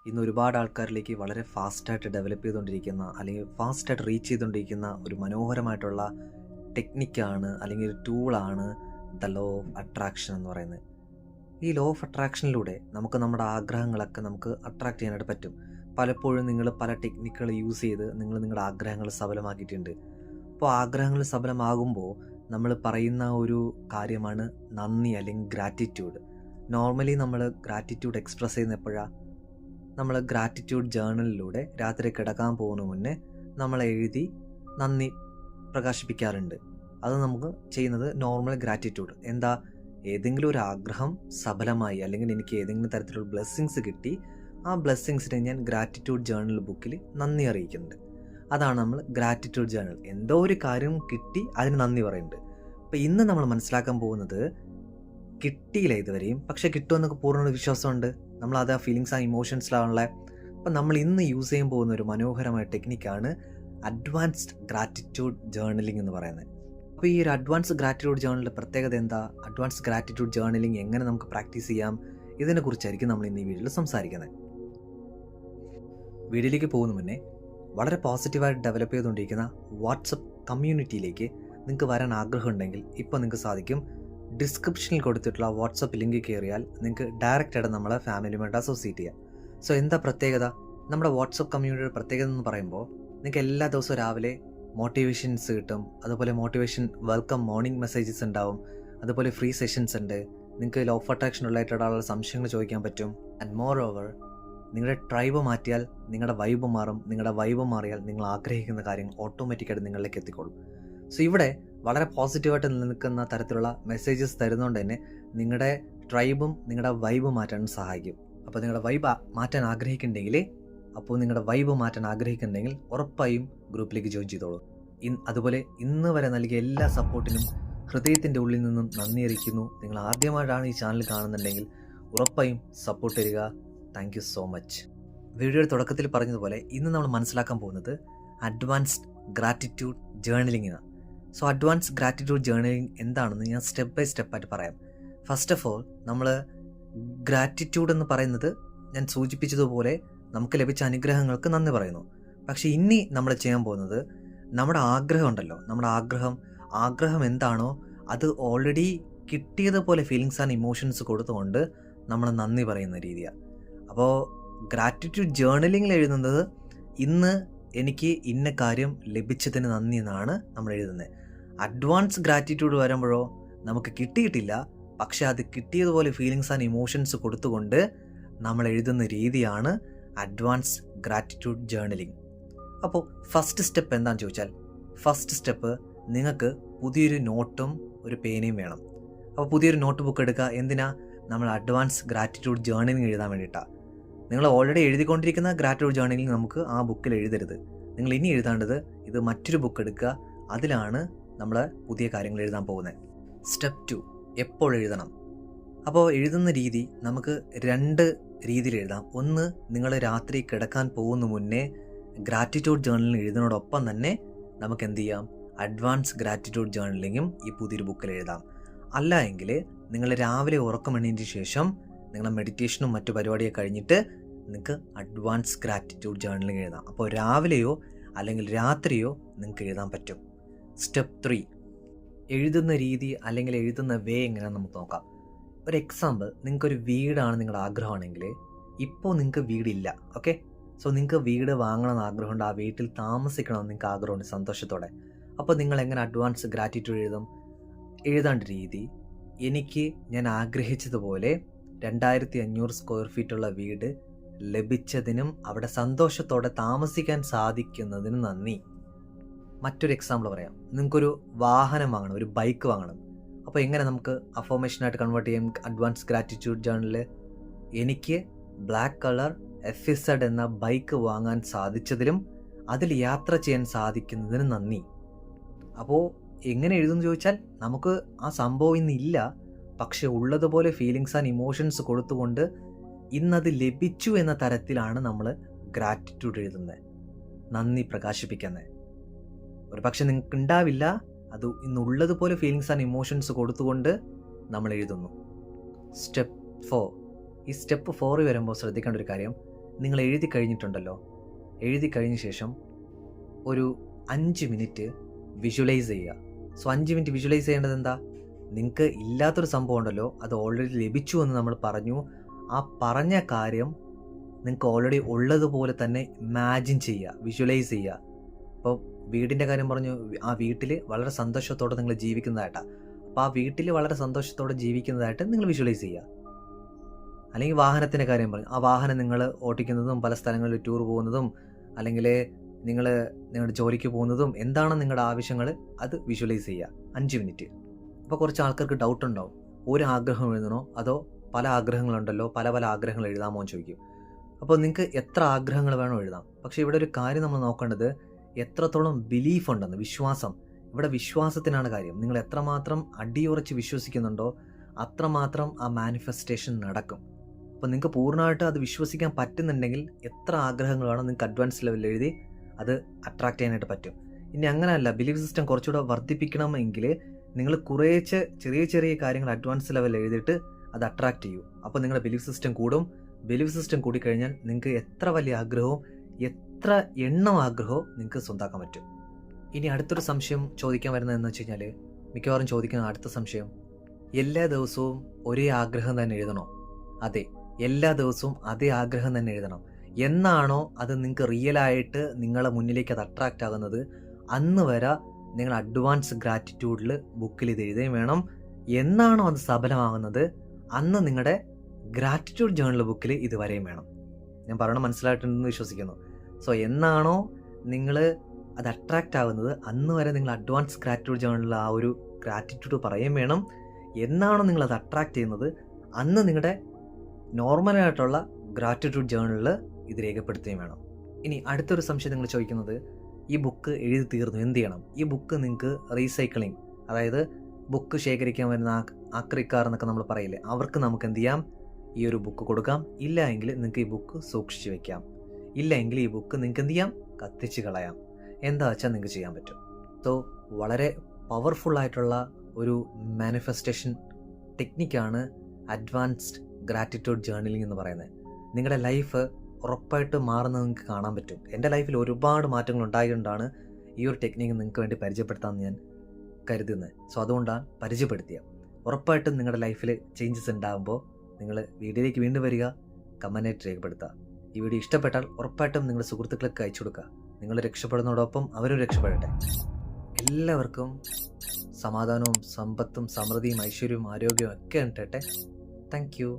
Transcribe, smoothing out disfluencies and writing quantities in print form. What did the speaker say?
ഇന്ന് ഒരുപാട് ആൾക്കാരിലേക്ക് വളരെ ഫാസ്റ്റായിട്ട് ഡെവലപ്പ് ചെയ്തുകൊണ്ടിരിക്കുന്ന അല്ലെങ്കിൽ ഫാസ്റ്റായിട്ട് റീച്ച് ചെയ്തുകൊണ്ടിരിക്കുന്ന ഒരു മനോഹരമായിട്ടുള്ള ടെക്നിക്കാണ് അല്ലെങ്കിൽ ഒരു ടൂളാണ് ദ ലോ ഓഫ് അട്രാക്ഷൻ എന്ന് പറയുന്നത്. ഈ ലോ ഓഫ് അട്രാക്ഷനിലൂടെ നമുക്ക് നമ്മുടെ ആഗ്രഹങ്ങളൊക്കെ നമുക്ക് അട്രാക്ട് ചെയ്യാനായിട്ട് പറ്റും. പലപ്പോഴും നിങ്ങൾ പല ടെക്നിക്കുകൾ യൂസ് ചെയ്ത് നിങ്ങളുടെ ആഗ്രഹങ്ങൾ സഫലമാക്കിയിട്ടുണ്ട്. അപ്പോൾ ആഗ്രഹങ്ങൾ സഫലമാകുമ്പോൾ നമ്മൾ പറയുന്ന ഒരു കാര്യമാണ് നന്ദി അല്ലെങ്കിൽ ഗ്രാറ്റിറ്റ്യൂഡ്. നോർമലി നമ്മൾ ഗ്രാറ്റിറ്റ്യൂഡ് എക്സ്പ്രസ് ചെയ്യുന്ന എപ്പോഴാണ്? നമ്മൾ ഗ്രാറ്റിറ്റ്യൂഡ് ജേർണലിലൂടെ രാത്രി കിടക്കാൻ പോകുന്ന മുന്നേ നമ്മൾ എഴുതി നന്ദി പ്രകാശിപ്പിക്കാറുണ്ട്. അത് നമുക്ക് ചെയ്യുന്നത് നോർമൽ ഗ്രാറ്റിറ്റ്യൂഡ്. എന്താ, ഏതെങ്കിലും ഒരു ആഗ്രഹം സഫലമായി അല്ലെങ്കിൽ എനിക്ക് ഏതെങ്കിലും തരത്തിലുള്ള ബ്ലെസ്സിങ്സ് കിട്ടി, ആ ബ്ലെസ്സിങ്സിനെ ഞാൻ ഗ്രാറ്റിറ്റ്യൂഡ് ജേർണൽ ബുക്കിൽ നന്ദി അറിയിക്കുന്നുണ്ട്. അതാണ് നമ്മൾ ഗ്രാറ്റിറ്റ്യൂഡ് ജേർണൽ. എന്തോ ഒരു കാര്യം കിട്ടി അതിന് നന്ദി പറയുന്നുണ്ട്. അപ്പോൾ ഇന്ന് നമ്മൾ മനസ്സിലാക്കാൻ പോകുന്നത് കിട്ടിയില്ല ഇതുവരെയും, പക്ഷേ കിട്ടുമെന്നൊക്കെ പൂർണ്ണ വിശ്വാസമുണ്ട്. നമ്മൾ അത് ആ ഫീലിങ്സ് ആ ഇമോഷൻസിലാണുള്ള. അപ്പം നമ്മൾ ഇന്ന് യൂസ് ചെയ്യാൻ പോകുന്ന ഒരു മനോഹരമായ ടെക്നിക്കാണ് അഡ്വാൻസ്ഡ് ഗ്രാറ്റിറ്റ്യൂഡ് ജേർണലിംഗ് എന്ന് പറയുന്നത്. അപ്പോൾ ഈ ഒരു അഡ്വാൻസ് ഗ്രാറ്റിറ്റ്യൂഡ് ജേർണലിൻ്റെ പ്രത്യേകത എന്താ, അഡ്വാൻസ് ഗ്രാറ്റിറ്റ്യൂഡ് ജേർണലിംഗ് എങ്ങനെ നമുക്ക് പ്രാക്ടീസ് ചെയ്യാം, ഇതിനെക്കുറിച്ചായിരിക്കും നമ്മൾ ഇന്ന് ഈ വീഡിയോയിൽ സംസാരിക്കുന്നത്. വീഡിയോയിലേക്ക് പോകുന്ന മുന്നേ വളരെ പോസിറ്റീവായിട്ട് ഡെവലപ്പ് ചെയ്തുകൊണ്ടിരിക്കുന്ന വാട്സപ്പ് കമ്മ്യൂണിറ്റിയിലേക്ക് നിങ്ങൾക്ക് വരാൻ ആഗ്രഹമുണ്ടെങ്കിൽ ഇപ്പോൾ നിങ്ങൾക്ക് സാധിക്കും. ഡിസ്ക്രിപ്ഷനിൽ കൊടുത്തിട്ടുള്ള വാട്സപ്പ് ലിങ്ക് കയറിയാൽ നിങ്ങൾക്ക് ഡയറക്റ്റായിട്ട് നമ്മളെ ഫാമിലിയുമായിട്ട് അസോസിയേറ്റ് ചെയ്യാം. സോ എന്താ പ്രത്യേകത? നമ്മുടെ വാട്സപ്പ് കമ്മ്യൂണിറ്റിയുടെ പ്രത്യേകത എന്ന് പറയുമ്പോൾ നിങ്ങൾക്ക് എല്ലാ ദിവസവും രാവിലെ മോട്ടിവേഷൻസ് കിട്ടും. അതുപോലെ മോട്ടിവേഷൻ വെൽക്കം മോർണിംഗ് മെസ്സേജസ് ഉണ്ടാവും. അതുപോലെ ഫ്രീ സെഷൻസ് ഉണ്ട്. നിങ്ങൾക്ക് ലോ ഓഫ് അട്രാക്ഷൻ റിലേറ്റഡ് ആളുള്ള സംശയങ്ങൾ ചോദിക്കാൻ പറ്റും. ആൻഡ് മോർ ഓവർ, നിങ്ങളുടെ ട്രൈബ് മാറ്റിയാൽ നിങ്ങളുടെ വൈബ് മാറും. നിങ്ങളുടെ വൈബ് മാറിയാൽ നിങ്ങൾ ആഗ്രഹിക്കുന്ന കാര്യങ്ങൾ ഓട്ടോമാറ്റിക്കായിട്ട് നിങ്ങളിലേക്ക് എത്തിക്കോളും. സോ ഇവിടെ വളരെ പോസിറ്റീവായിട്ട് നിൽക്കുന്ന തരത്തിലുള്ള മെസ്സേജസ് തരുന്നതുകൊണ്ട് തന്നെ നിങ്ങളുടെ ട്രൈബും നിങ്ങളുടെ വൈബ് മാറ്റാൻ സഹായിക്കും. അപ്പോൾ നിങ്ങളുടെ വൈബ് മാറ്റാൻ ആഗ്രഹിക്കുന്നുണ്ടെങ്കിൽ ഉറപ്പായും ഗ്രൂപ്പിലേക്ക് ജോയിൻ ചെയ്തോളൂ. അതുപോലെ ഇന്ന് വരെ നൽകിയ എല്ലാ സപ്പോർട്ടിനും ഹൃദയത്തിൻ്റെ ഉള്ളിൽ നിന്നും നന്ദി അറിയിക്കുന്നു. നിങ്ങൾ ആദ്യമായിട്ടാണ് ഈ ചാനൽ കാണുന്നുണ്ടെങ്കിൽ ഉറപ്പായും സപ്പോർട്ട് തരിക. Thank you so much. വീഡിയോയുടെ തുടക്കത്തിൽ പറഞ്ഞതുപോലെ ഇന്ന് നമ്മൾ മനസ്സിലാക്കാൻ പോകുന്നത് അഡ്വാൻസ്ഡ് ഗ്രാറ്റിറ്റ്യൂഡ് ജേർണലിംഗിനാണ്. സോ അഡ്വാൻസ് ഗ്രാറ്റിറ്റ്യൂഡ് ജേർണലിംഗ് എന്താണെന്ന് ഞാൻ സ്റ്റെപ്പ് ബൈ സ്റ്റെപ്പായിട്ട് പറയാം. ഫസ്റ്റ് ഓഫ് ഓൾ, നമ്മൾ ഗ്രാറ്റിറ്റ്യൂഡ് എന്ന് പറയുന്നത് ഞാൻ സൂചിപ്പിച്ചതുപോലെ നമുക്ക് ലഭിച്ച അനുഗ്രഹങ്ങൾക്ക് നന്ദി പറയുന്നു. പക്ഷേ ഇനി നമ്മൾ ചെയ്യാൻ പോകുന്നത് നമ്മുടെ ആഗ്രഹം ഉണ്ടല്ലോ, നമ്മുടെ ആഗ്രഹം എന്താണോ അത് ഓൾറെഡി കിട്ടിയതുപോലെ ഫീലിങ്സ് ആൻഡ് ഇമോഷൻസ് കൊടുത്തുകൊണ്ട് നമ്മൾ നന്ദി പറയുന്ന രീതിയാണ്. അപ്പോൾ ഗ്രാറ്റിറ്റ്യൂഡ് ജേർണലിങ്ങിൽ എഴുതുന്നത് ഇന്ന് എനിക്ക് ഇന്ന കാര്യം ലഭിച്ചതിന് നന്ദി എന്നാണ് നമ്മൾ എഴുതുന്നത്. അഡ്വാൻസ് ഗ്രാറ്റിറ്റ്യൂഡ് വരുമ്പോഴോ നമുക്ക് കിട്ടിയിട്ടില്ല, പക്ഷെ അത് കിട്ടിയതുപോലെ ഫീലിങ്സ് ആൻഡ് ഇമോഷൻസ് കൊടുത്തുകൊണ്ട് നമ്മൾ എഴുതുന്ന രീതിയാണ് അഡ്വാൻസ് ഗ്രാറ്റിറ്റ്യൂഡ് ജേർണലിംഗ്. അപ്പോൾ ഫസ്റ്റ് സ്റ്റെപ്പ് എന്താണെന്ന് ചോദിച്ചാൽ, ഫസ്റ്റ് സ്റ്റെപ്പ് നിങ്ങൾക്ക് പുതിയൊരു നോട്ടും ഒരു പേനയും വേണം. അപ്പോൾ പുതിയൊരു നോട്ട് ബുക്ക് എടുക്കുക. എന്തിനാ? നമ്മൾ അഡ്വാൻസ് ഗ്രാറ്റിറ്റ്യൂഡ് ജേർണലിംഗ് എഴുതാൻ വേണ്ടിയിട്ടാണ്. നിങ്ങൾ ഓൾറെഡി എഴുതിക്കൊണ്ടിരിക്കുന്ന ഗ്രാറ്റിറ്റ്യൂഡ് ജേർണലിംഗ് നമുക്ക് ആ ബുക്കിൽ എഴുതരുത്. നിങ്ങൾ ഇനി എഴുതേണ്ടത് ഇത് മറ്റൊരു ബുക്ക് എടുക്കുക, അതിലാണ് നമ്മൾ പുതിയ കാര്യങ്ങൾ എഴുതാൻ പോകുന്നത്. സ്റ്റെപ്പ് 2, എപ്പോൾ എഴുതണം? അപ്പോൾ എഴുതുന്ന രീതി നമുക്ക് 2 രീതിയിൽ എഴുതാം. ഒന്ന്, നിങ്ങൾ രാത്രി കിടക്കാൻ പോകുന്ന മുന്നേ ഗ്രാറ്റിറ്റ്യൂഡ് ജേർണലിംഗ് എഴുതുന്നതോടൊപ്പം തന്നെ നമുക്ക് എന്ത് ചെയ്യാം, അഡ്വാൻസ് ഗ്രാറ്റിറ്റ്യൂഡ് ജേർണലിംഗും ഈ പുതിയൊരു ബുക്കിൽ എഴുതാം. അല്ല എങ്കിൽ നിങ്ങൾ രാവിലെ ഉറക്കമെണീറ്റ ശേഷം നിങ്ങളുടെ മെഡിറ്റേഷനും മറ്റു പരിപാടിയൊക്കെ കഴിഞ്ഞിട്ട് നിങ്ങൾക്ക് അഡ്വാൻസ് ഗ്രാറ്റിറ്റ്യൂഡ് ജേർണലിംഗ് എഴുതാം. അപ്പോൾ രാവിലെയോ അല്ലെങ്കിൽ രാത്രിയോ നിങ്ങൾക്ക് എഴുതാൻ പറ്റും. സ്റ്റെപ്പ് 3, എഴുതുന്ന രീതി അല്ലെങ്കിൽ എഴുതുന്ന വേ എങ്ങനെയാണെന്ന് നമുക്ക് നോക്കാം. ഒരു എക്സാമ്പിൾ, നിങ്ങൾക്കൊരു വീടാണ് നിങ്ങളുടെ ആഗ്രഹമാണെങ്കിൽ, ഇപ്പോൾ നിങ്ങൾക്ക് വീടില്ല, ഓക്കെ. സോ നിങ്ങൾക്ക് വീട് വാങ്ങണമെന്ന് ആഗ്രഹമുണ്ട്, ആ വീട്ടിൽ താമസിക്കണമെന്ന് നിങ്ങൾക്ക് ആഗ്രഹമുണ്ട് സന്തോഷത്തോടെ. അപ്പോൾ നിങ്ങൾ എങ്ങനെ അഡ്വാൻസ് ഗ്രാറ്റിറ്റ്യൂഡ് എഴുതും? എഴുതേണ്ട രീതി, ഞാൻ ആഗ്രഹിച്ചതുപോലെ 2500 സ്ക്വയർ ഫീറ്റുള്ള വീട് ലഭിച്ചതിനും അവിടെ സന്തോഷത്തോടെ താമസിക്കാൻ സാധിക്കുന്നതിനും നന്ദി. മറ്റൊരു എക്സാമ്പിൾ പറയാം. നിങ്ങൾക്കൊരു വാഹനം വാങ്ങണം, ഒരു ബൈക്ക് വാങ്ങണം. അപ്പോൾ എങ്ങനെ നമുക്ക് അഫോർമേഷനായിട്ട് കൺവേർട്ട് ചെയ്യാം അഡ്വാൻസ് ഗ്രാറ്റിറ്റ്യൂഡ് ജേർണലിൽ? എനിക്ക് ബ്ലാക്ക് കളർ FZ എന്ന ബൈക്ക് വാങ്ങാൻ സാധിച്ചതിലും അതിൽ യാത്ര ചെയ്യാൻ സാധിക്കുന്നതിനും നന്ദി. അപ്പോൾ എങ്ങനെ എഴുതുമെന്ന് ചോദിച്ചാൽ, നമുക്ക് ആ സംഭവം ഇന്നില്ല, പക്ഷെ ഉള്ളതുപോലെ ഫീലിങ്സ് ആൻഡ് ഇമോഷൻസ് കൊടുത്തുകൊണ്ട് ഇന്നത് ലഭിച്ചു എന്ന തരത്തിലാണ് നമ്മൾ ഗ്രാറ്റിറ്റ്യൂഡ് എഴുതുന്നത്, നന്ദി പ്രകാശിപ്പിക്കുന്നത്. ഒരു പക്ഷെ നിങ്ങൾക്ക് ഉണ്ടാവില്ല, അത് ഇന്നുള്ളതുപോലെ ഫീലിങ്സ് ആൻഡ് ഇമോഷൻസ് കൊടുത്തുകൊണ്ട് നമ്മൾ എഴുതുന്നു. സ്റ്റെപ്പ് 4, ഈ സ്റ്റെപ്പ് 4 വരുമ്പോൾ ശ്രദ്ധിക്കേണ്ട ഒരു കാര്യം, നിങ്ങൾ എഴുതി കഴിഞ്ഞിട്ടുണ്ടല്ലോ, എഴുതി കഴിഞ്ഞ ശേഷം ഒരു 5 മിനിറ്റ് വിഷ്വലൈസ് ചെയ്യുക. സോ 5 മിനിറ്റ് വിഷ്വലൈസ് ചെയ്യേണ്ടത് എന്താ? നിങ്ങൾക്ക് ഇല്ലാത്തൊരു സംഭവം ഉണ്ടല്ലോ, അത് ഓൾറെഡി ലഭിച്ചു എന്ന് നമ്മൾ പറഞ്ഞു. ആ പറഞ്ഞ കാര്യം നിങ്ങൾക്ക് ഓൾറെഡി ഉള്ളതുപോലെ തന്നെ ഇമാജിൻ ചെയ്യുക, വിഷ്വലൈസ് ചെയ്യുക. ഇപ്പോൾ വീടിൻ്റെ കാര്യം പറഞ്ഞു, ആ വീട്ടിൽ വളരെ സന്തോഷത്തോടെ നിങ്ങൾ ജീവിക്കുന്നതായിട്ടാണ്. അപ്പോൾ ആ വീട്ടിൽ വളരെ സന്തോഷത്തോടെ ജീവിക്കുന്നതായിട്ട് നിങ്ങൾ വിഷ്വലൈസ് ചെയ്യുക. അല്ലെങ്കിൽ വാഹനത്തിൻ്റെ കാര്യം പറഞ്ഞു, ആ വാഹനം നിങ്ങൾ ഓടിക്കുന്നതും പല സ്ഥലങ്ങളിൽ ടൂർ പോകുന്നതും അല്ലെങ്കിൽ നിങ്ങൾ നിങ്ങളുടെ ജോലിക്ക് പോകുന്നതും എന്താണ് നിങ്ങളുടെ ആവശ്യങ്ങൾ, അത് വിഷ്വലൈസ് ചെയ്യുക 5 മിനിറ്റ്. അപ്പോൾ കുറച്ച് ആൾക്കാർക്ക് ഡൗട്ട് ഉണ്ടാവും, ഒരു ആഗ്രഹം എഴുതണോ അതോ പല ആഗ്രഹങ്ങളുണ്ടല്ലോ, പല പല ആഗ്രഹങ്ങൾ എഴുതാമോ എന്ന് ചോദിക്കും. അപ്പോൾ നിങ്ങൾക്ക് എത്ര ആഗ്രഹങ്ങൾ വേണോ എഴുതാം. പക്ഷേ ഇവിടെ ഒരു കാര്യം നമ്മൾ നോക്കേണ്ടത് എത്രത്തോളം ബിലീഫ് ഉണ്ടെന്ന്, വിശ്വാസം. ഇവിടെ വിശ്വാസത്തിനാണ് കാര്യം. നിങ്ങൾ എത്രമാത്രം അടിയുറച്ച് വിശ്വസിക്കുന്നുണ്ടോ അത്രമാത്രം ആ മാനിഫെസ്റ്റേഷൻ നടക്കും. അപ്പോൾ നിങ്ങൾക്ക് പൂർണ്ണമായിട്ട് അത് വിശ്വസിക്കാൻ പറ്റുന്നുണ്ടെങ്കിൽ എത്ര ആഗ്രഹങ്ങളാണോ നിങ്ങൾക്ക് അഡ്വാൻസ് ലെവലിൽ എഴുതി അത് അട്രാക്റ്റ് ചെയ്യാനായിട്ട് പറ്റും. ഇനി അങ്ങനെയല്ല, ബിലീഫ് സിസ്റ്റം കുറച്ചുകൂടെ വർദ്ധിപ്പിക്കണമെങ്കിൽ നിങ്ങൾ കുറേച്ച് ചെറിയ ചെറിയ കാര്യങ്ങൾ അഡ്വാൻസ് ലെവലിൽ എഴുതിയിട്ട് അത് അട്രാക്റ്റ് ചെയ്യൂ. അപ്പോൾ നിങ്ങളുടെ ബിലീഫ് സിസ്റ്റം കൂടും. ബിലീഫ് സിസ്റ്റം കൂടിക്കഴിഞ്ഞാൽ നിങ്ങൾക്ക് എത്ര വലിയ ആഗ്രഹവും എത്ര എണ്ണം ആഗ്രഹവും നിങ്ങൾക്ക് സ്വന്താക്കാൻ പറ്റും. ഇനി അടുത്തൊരു സംശയം ചോദിക്കാൻ വരുന്നതെന്ന് വെച്ച് കഴിഞ്ഞാൽ, മിക്കവാറും ചോദിക്കുന്ന അടുത്ത സംശയം, എല്ലാ ദിവസവും ഒരേ ആഗ്രഹം തന്നെ എഴുതണോ? അതെ, എല്ലാ ദിവസവും അതേ ആഗ്രഹം തന്നെ എഴുതണം. എന്നാണോ അത് നിങ്ങൾക്ക് റിയലായിട്ട് നിങ്ങളെ മുന്നിലേക്ക് അത് അട്രാക്റ്റ് ആകുന്നത്, അന്ന് വരെ നിങ്ങൾ അഡ്വാൻസ് ഗ്രാറ്റിറ്റ്യൂഡിൽ ബുക്കിൽ ഇത് എഴുതുകയും വേണം. എന്നാണോ അത് സഫലമാകുന്നത് അന്ന് നിങ്ങളുടെ ഗ്രാറ്റിറ്റ്യൂഡ് ജേർണൽ ബുക്കിൽ ഇത് വരെയും വേണം. ഞാൻ പറയണം മനസ്സിലായിട്ടുണ്ടെന്ന് വിശ്വസിക്കുന്നു. സോ എന്നാണോ നിങ്ങൾ അത് അട്രാക്റ്റ് ആകുന്നത് അന്ന് വരെ നിങ്ങൾ അഡ്വാൻസ് ഗ്രാറ്റിറ്റ്യൂഡ് ജേർണലിൽ ആ ഒരു ഗ്രാറ്റിറ്റ്യൂഡ് പറയുകയും വേണം. എന്നാണോ നിങ്ങൾ അത് അട്രാക്റ്റ് ചെയ്യുന്നത് അന്ന് നിങ്ങളുടെ നോർമലായിട്ടുള്ള ഗ്രാറ്റിറ്റ്യൂഡ് ജേർണലിൽ ഇത് രേഖപ്പെടുത്തുകയും വേണം. ഇനി അടുത്തൊരു സംശയം നിങ്ങൾ ചോദിക്കുന്നത്, ഈ ബുക്ക് എഴുതി തീർന്നു എന്ത് ചെയ്യണം? ഈ ബുക്ക് നിങ്ങൾക്ക് റീസൈക്ലിംഗ്, അതായത് ബുക്ക് ശേഖരിക്കാൻ വരുന്ന ആക്രിക്കാർ എന്നൊക്കെ നമ്മൾ പറയില്ലേ, അവർക്ക് നമുക്ക് എന്ത് ചെയ്യാം? ഈ ഒരു ബുക്ക് കൊടുക്കാം. ഇല്ല എങ്കിൽ നിങ്ങൾക്ക് ഈ ബുക്ക് സൂക്ഷിച്ച് വെക്കാം. ഇല്ല എങ്കിൽ ഈ ബുക്ക് നിങ്ങൾക്ക് എന്ത് ചെയ്യാം? കത്തിച്ച് കളയാം. എന്താ വെച്ചാൽ നിങ്ങൾക്ക് ചെയ്യാൻ പറ്റും. സോ വളരെ പവർഫുള്ളായിട്ടുള്ള ഒരു മാനിഫെസ്റ്റേഷൻ ടെക്നിക്കാണ് അഡ്വാൻസ്ഡ് ഗ്രാറ്റിറ്റ്യൂഡ് ജേർണലിംഗ് എന്ന് പറയുന്നത്. നിങ്ങളുടെ ലൈഫ് ഉറപ്പായിട്ട് മാറുന്നത് നിങ്ങൾക്ക് കാണാൻ പറ്റും. എൻ്റെ ലൈഫിൽ ഒരുപാട് മാറ്റങ്ങൾ ഉണ്ടായതുകൊണ്ടാണ് ഈ ഒരു ടെക്നിക്ക് നിങ്ങൾക്ക് വേണ്ടി പരിചയപ്പെടുത്താമെന്ന് ഞാൻ കരുതുന്നത്. സോ അതുകൊണ്ടാണ് പരിചയപ്പെടുത്തിയത്. ഉറപ്പായിട്ടും നിങ്ങളുടെ ലൈഫിൽ ചേഞ്ചസ് ഉണ്ടാകുമ്പോൾ നിങ്ങൾ വീഡിയോയിലേക്ക് വീണ്ടും വരിക, കമൻറ്റായിട്ട് രേഖപ്പെടുത്തുക. ഈ വീഡിയോ ഇഷ്ടപ്പെട്ടാൽ ഉറപ്പായിട്ടും നിങ്ങളുടെ സുഹൃത്തുക്കൾക്ക് അയച്ചു കൊടുക്കുക. നിങ്ങൾ രക്ഷപ്പെടുന്നതോടൊപ്പം അവരും രക്ഷപ്പെടട്ടെ. എല്ലാവർക്കും സമാധാനവും സമ്പത്തും സമൃദ്ധിയും ഐശ്വര്യവും ആരോഗ്യവും ഒക്കെ ഉണ്ടട്ടെ. Thank you.